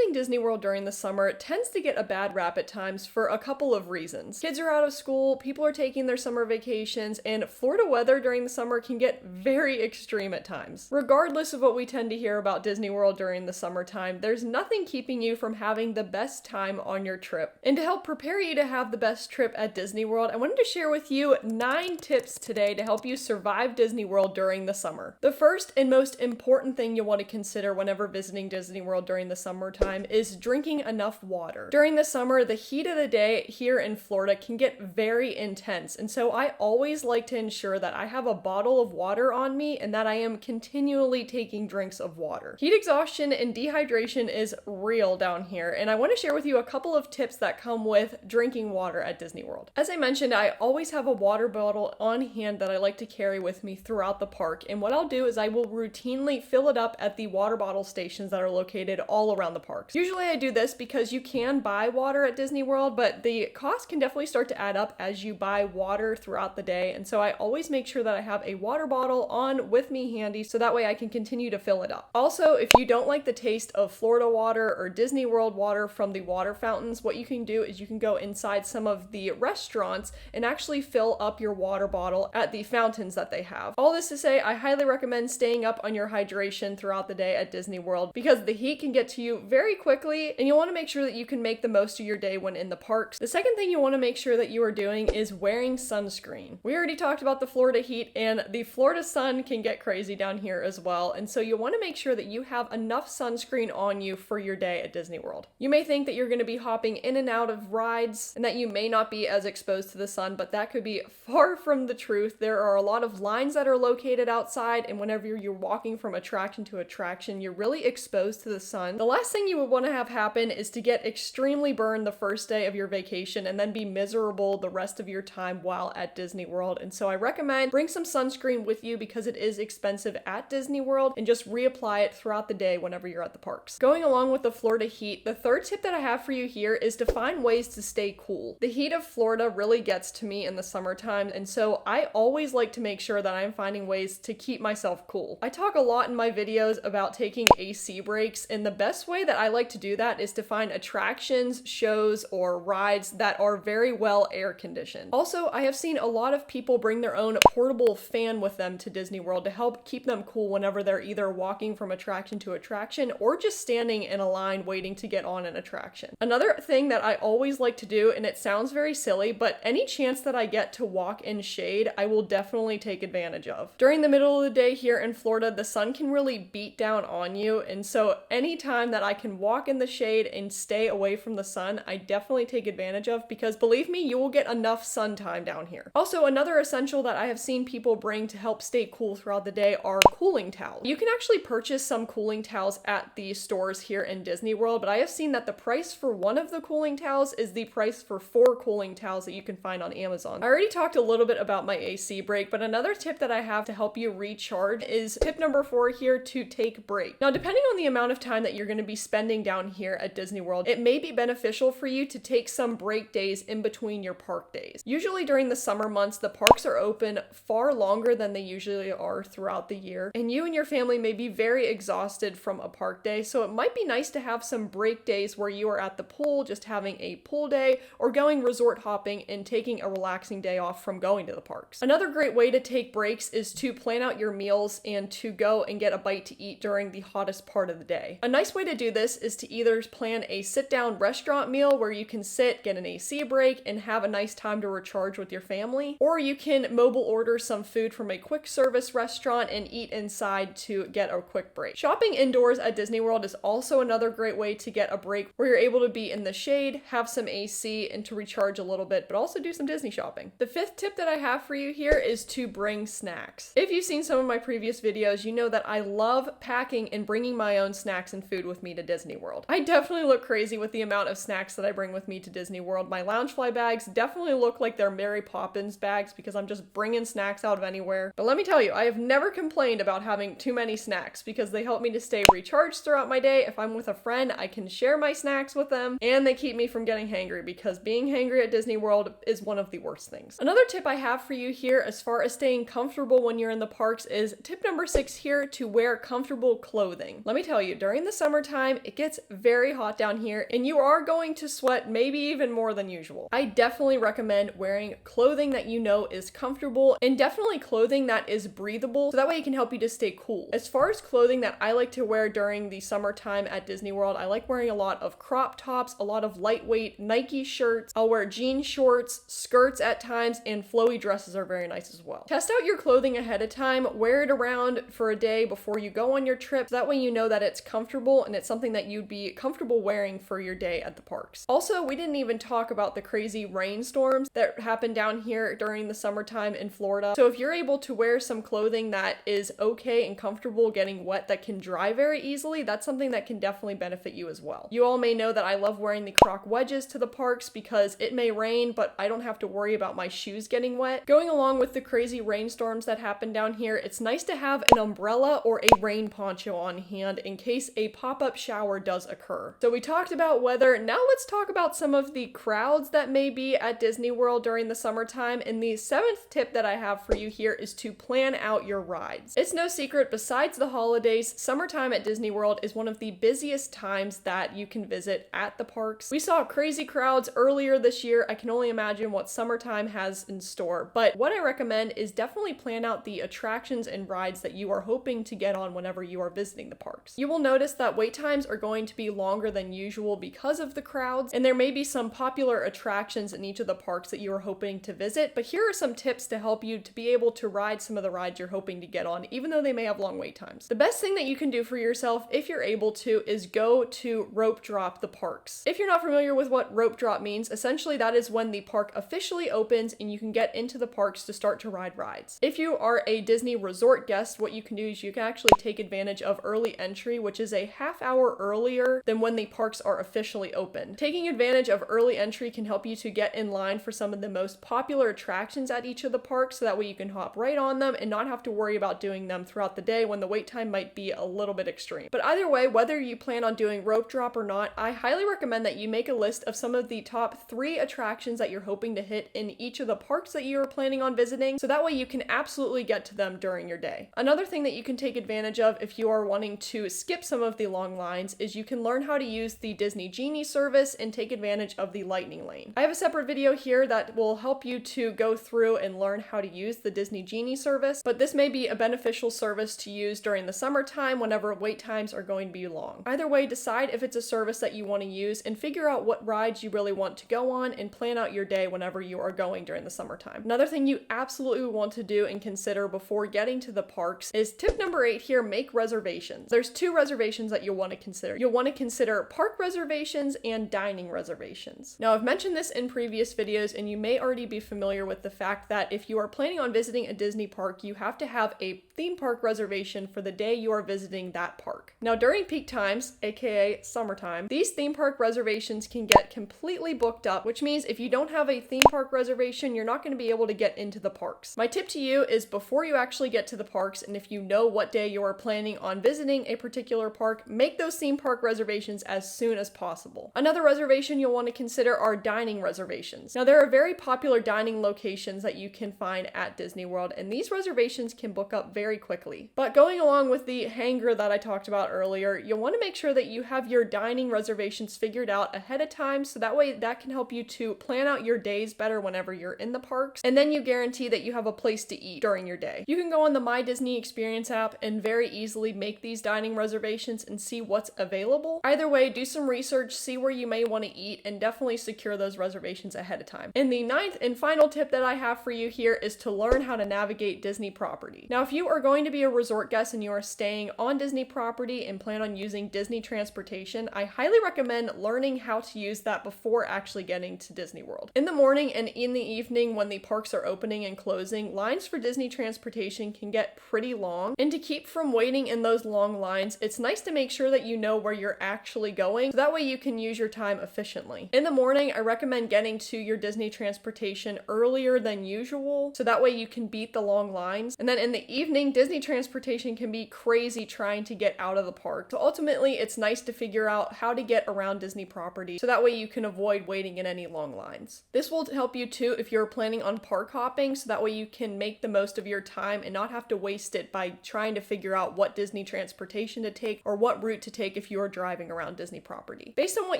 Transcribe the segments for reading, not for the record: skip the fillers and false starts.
visiting Disney World during the summer tends to get a bad rap at times for a couple of reasons. Kids are out of school, people are taking their summer vacations, and Florida weather during the summer can get very extreme at times. Regardless of what we tend to hear about Disney World during the summertime, there's nothing keeping you from having the best time on your trip. And to help prepare you to have the best trip at Disney World, I wanted to share with you 9 tips today to help you survive Disney World during the summer. The first and most important thing you'll want to consider whenever visiting Disney World during the summertime is drinking enough water. During the summer, the heat of the day here in Florida can get very intense, and so I always like to ensure that I have a bottle of water on me and that I am continually taking drinks of water. Heat exhaustion and dehydration is real down here, and I want to share with you a couple of tips that come with drinking water at Disney World. As I mentioned, I always have a water bottle on hand that I like to carry with me throughout the park, and what I'll do is I will routinely fill it up at the water bottle stations that are located all around the parks. Usually I do this because you can buy water at Disney World, but the cost can definitely start to add up as you buy water throughout the day, and so I always make sure that I have a water bottle on with me handy so that way I can continue to fill it up. Also, if you don't like the taste of Florida water or Disney World water from the water fountains, what you can do is you can go inside some of the restaurants and actually fill up your water bottle at the fountains that they have. All this to say, I highly recommend staying up on your hydration throughout the day at Disney World because the heat can get to you very quickly, and you want to make sure that you can make the most of your day when in the parks. The second thing you want to make sure that you are doing is wearing sunscreen. We already talked about the Florida heat, and the Florida sun can get crazy down here as well, and so you want to make sure that you have enough sunscreen on you for your day at Disney World. You may think that you're going to be hopping in and out of rides and that you may not be as exposed to the sun, but that could be far from the truth. There are a lot of lines that are located outside, and whenever you're walking from attraction to attraction, you're really exposed to the sun. The last thing you would want to have happen is to get extremely burned the first day of your vacation and then be miserable the rest of your time while at Disney World. And so I recommend bring some sunscreen with you because it is expensive at Disney World, and just reapply it throughout the day whenever you're at the parks. Going along with the Florida heat, the third tip that I have for you here is to find ways to stay cool. The heat of Florida really gets to me in the summertime, and so I always like to make sure that I'm finding ways to keep myself cool. I talk a lot in my videos about taking AC breaks, and the best way that I like to do that is to find attractions, shows, or rides that are very well air conditioned. Also, I have seen a lot of people bring their own portable fan with them to Disney World to help keep them cool whenever they're either walking from attraction to attraction or just standing in a line waiting to get on an attraction. Another thing that I always like to do, and it sounds very silly, but any chance that I get to walk in shade, I will definitely take advantage of. During the middle of the day here in Florida, the sun can really beat down on you, and so anytime that I can walk in the shade and stay away from the sun, I definitely take advantage of, because believe me, you will get enough sun time down here. Also, another essential that I have seen people bring to help stay cool throughout the day are cooling towels. You can actually purchase some cooling towels at the stores here in Disney World, but I have seen that the price for one of the cooling towels is the price for 4 cooling towels that you can find on Amazon. I already talked a little bit about my AC break, but another tip that I have to help you recharge is tip number 4 here, to take breaks. Now, depending on the amount of time that you're going to be spending down here at Disney World, it may be beneficial for you to take some break days in between your park days. Usually during the summer months, the parks are open far longer than they usually are throughout the year, and you and your family may be very exhausted from a park day, so it might be nice to have some break days where you are at the pool, just having a pool day, or going resort hopping and taking a relaxing day off from going to the parks. Another great way to take breaks is to plan out your meals and to go and get a bite to eat during the hottest part of the day. A nice way to do this is to either plan a sit-down restaurant meal where you can sit, get an AC break, and have a nice time to recharge with your family, or you can mobile order some food from a quick service restaurant and eat inside to get a quick break. Shopping indoors at Disney World is also another great way to get a break where you're able to be in the shade, have some AC, and to recharge a little bit, but also do some Disney shopping. The 5th tip that I have for you here is to bring snacks. If you've seen some of my previous videos, you know that I love packing and bringing my own snacks and food with me to Disney World. I definitely look crazy with the amount of snacks that I bring with me to Disney World. My Loungefly bags definitely look like they're Mary Poppins bags because I'm just bringing snacks out of anywhere. But let me tell you, I have never complained about having too many snacks because they help me to stay recharged throughout my day. If I'm with a friend, I can share my snacks with them, and they keep me from getting hangry because being hangry at Disney World is one of the worst things. Another tip I have for you here as far as staying comfortable when you're in the parks is tip number 6 here, to wear comfortable clothing. Let me tell you, during the summertime, it gets very hot down here and you are going to sweat maybe even more than usual. I definitely recommend wearing clothing that you know is comfortable and definitely clothing that is breathable so that way it can help you to stay cool. As far as clothing that I like to wear during the summertime at Disney World, I like wearing a lot of crop tops, a lot of lightweight Nike shirts. I'll wear jean shorts, skirts at times, and flowy dresses are very nice as well. Test out your clothing ahead of time, wear it around for a day before you go on your trip, so that way you know that it's comfortable and it's something that you'd be comfortable wearing for your day at the parks. Also, we didn't even talk about the crazy rainstorms that happen down here during the summertime in Florida. So if you're able to wear some clothing that is okay and comfortable getting wet that can dry very easily, that's something that can definitely benefit you as well. You all may know that I love wearing the Croc wedges to the parks because it may rain, but I don't have to worry about my shoes getting wet. Going along with the crazy rainstorms that happen down here, it's nice to have an umbrella or a rain poncho on hand in case a pop-up shower does occur. So we talked about weather. Now let's talk about some of the crowds that may be at Disney World during the summertime. And the 7th tip that I have for you here is to plan out your rides. It's no secret, besides the holidays, summertime at Disney World is one of the busiest times that you can visit at the parks. We saw crazy crowds earlier this year. I can only imagine what summertime has in store. But what I recommend is definitely plan out the attractions and rides that you are hoping to get on whenever you are visiting the parks. You will notice that wait times are going to be longer than usual because of the crowds, and there may be some popular attractions in each of the parks that you are hoping to visit, but here are some tips to help you to be able to ride some of the rides you're hoping to get on, even though they may have long wait times. The best thing that you can do for yourself, if you're able to, is go to rope drop the parks. If you're not familiar with what rope drop means, essentially that is when the park officially opens and you can get into the parks to start to ride rides. If you are a Disney resort guest, what you can do is you can actually take advantage of early entry, which is a half hour earlier than when the parks are officially open. Taking advantage of early entry can help you to get in line for some of the most popular attractions at each of the parks, so that way you can hop right on them and not have to worry about doing them throughout the day when the wait time might be a little bit extreme. But either way, whether you plan on doing rope drop or not, I highly recommend that you make a list of some of the top 3 attractions that you're hoping to hit in each of the parks that you are planning on visiting, so that way you can absolutely get to them during your day. Another thing that you can take advantage of if you are wanting to skip some of the long lines is you can learn how to use the Disney Genie service and take advantage of the Lightning Lane. I have a separate video here that will help you to go through and learn how to use the Disney Genie service, but this may be a beneficial service to use during the summertime whenever wait times are going to be long. Either way, decide if it's a service that you want to use and figure out what rides you really want to go on and plan out your day whenever you are going during the summertime. Another thing you absolutely want to do and consider before getting to the parks is tip number 8 here: make reservations. There's 2 reservations that you'll want to consider. You'll want to consider park reservations and dining reservations. Now, I've mentioned this in previous videos, and you may already be familiar with the fact that if you are planning on visiting a Disney park, you have to have a theme park reservation for the day you are visiting that park. Now, during peak times, aka summertime, these theme park reservations can get completely booked up, which means if you don't have a theme park reservation, you're not going to be able to get into the parks. My tip to you is before you actually get to the parks, and if you know what day you are planning on visiting a particular park, make those theme park reservations as soon as possible. Another reservation you'll want to consider are dining reservations. Now, there are very popular dining locations that you can find at Disney World, and these reservations can book up very quickly. But going along with the HANGRY that I talked about earlier, you'll want to make sure that you have your dining reservations figured out ahead of time, so that way that can help you to plan out your days better whenever you're in the parks, and then you guarantee that you have a place to eat during your day. You can go on the My Disney Experience app and very easily make these dining reservations and see what's available. Either way, do some research, see where you may want to eat, and definitely secure those reservations ahead of time. And the 9th and final tip that I have for you here is to learn how to navigate Disney property. Now, if you are going to be a resort guest and you are staying on Disney property and plan on using Disney transportation, I highly recommend learning how to use that before actually getting to Disney World. In the morning and in the evening when the parks are opening and closing, lines for Disney transportation can get pretty long, and to keep from waiting in those long lines, it's nice to make sure that you know where you're actually going, so that way you can use your time efficiently. In the morning, I recommend getting to your Disney transportation earlier than usual, so that way you can beat the long lines. And then in the evening, Disney transportation can be crazy trying to get out of the park. So ultimately, it's nice to figure out how to get around Disney property, so that way you can avoid waiting in any long lines. This will help you too if you're planning on park hopping, so that way you can make the most of your time and not have to waste it by trying to figure out what Disney transportation to take or what route to take if if you are driving around Disney property. Based on what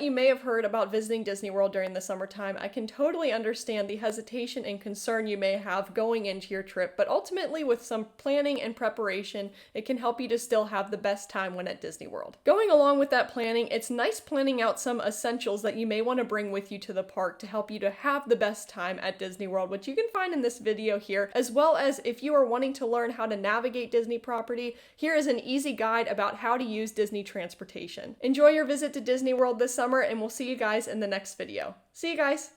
you may have heard about visiting Disney World during the summertime, I can totally understand the hesitation and concern you may have going into your trip, but ultimately with some planning and preparation, it can help you to still have the best time when at Disney World. Going along with that planning, it's nice planning out some essentials that you may want to bring with you to the park to help you to have the best time at Disney World, which you can find in this video here, as well as if you are wanting to learn how to navigate Disney property, here is an easy guide about how to use Disney transportation. Enjoy your visit to Disney World this summer, and we'll see you guys in the next video. See you guys!